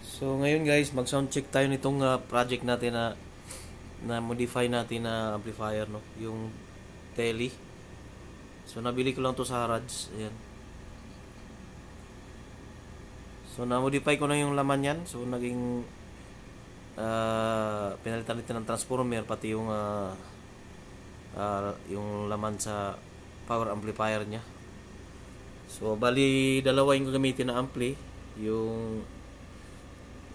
So ngayon guys, mag sound check tayo nitong project natin na modify natin na amplifier, no, yung Tele. So nabili ko lang to sa Harads. Ayan. So na-modify ko na yung laman yan. So naging pinalitan natin ng transformer pati yung laman sa power amplifier niya. So bali dalawa yung gagamitin na ampli, yung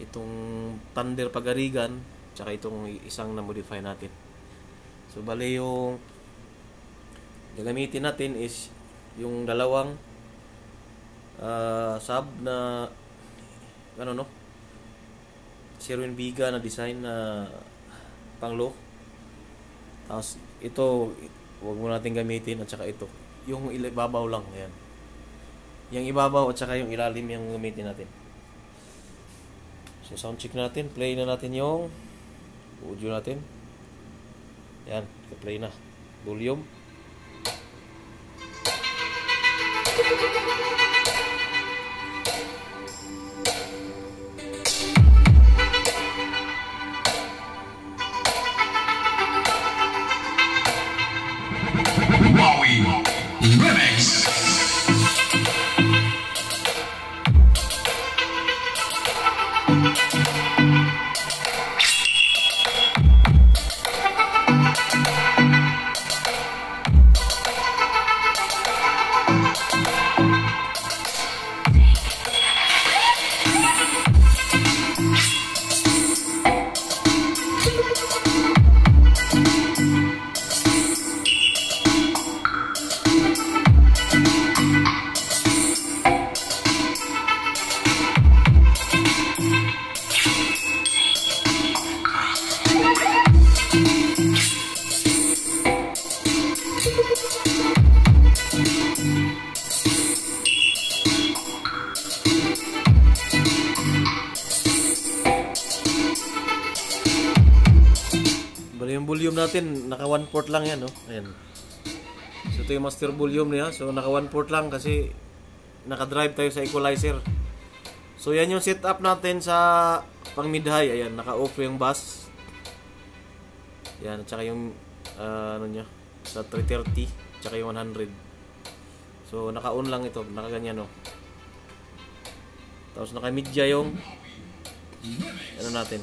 itong Thunder Pagarigan tsaka itong isang na modify natin. So bali yung gagamitin natin is yung dalawang sub na ano, no, Sherwin Biga na design na pang low. Tapos ito wag mo natin gamitin, at saka ito yung ibabaw lang. Ayan, yung ibabaw at saka yung ilalim yung gamitin natin. So sound check natin, play na natin yung audio natin. Yan, play na. Volume. Bowie Remix. Bali yung volume natin, naka 1/4 lang yan, no? Ayan. So ito yung master volume niya. So naka 1/4 lang kasi naka-drive tayo sa equalizer. So yan yung setup natin sa pang mid-high. Ayan, naka-off yung bass. Yan, at saka yung ano niya, sa 330, tsaka yung 100. So naka-on lang ito, naka-ganyan, no? Tapos naka-midya yung ano natin.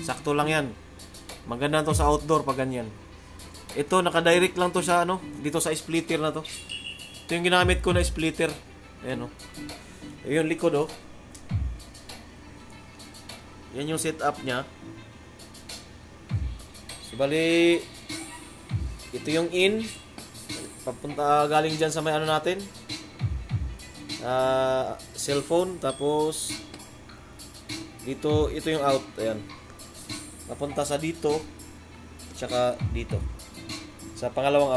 Sakto lang yan. Maganda to sa outdoor pag ganyan. Ito naka-direct lang to sa ano, dito sa splitter na to. Ito yung ginamit ko na splitter. Ayan, oh. Ayun likod, oh. Yan yung setup niya. So bali ito yung in, papunta galing diyan sa may ano natin. Cellphone, tapos dito ito yung out. Ayan. Napunta sa dito tsaka dito sa pangalawang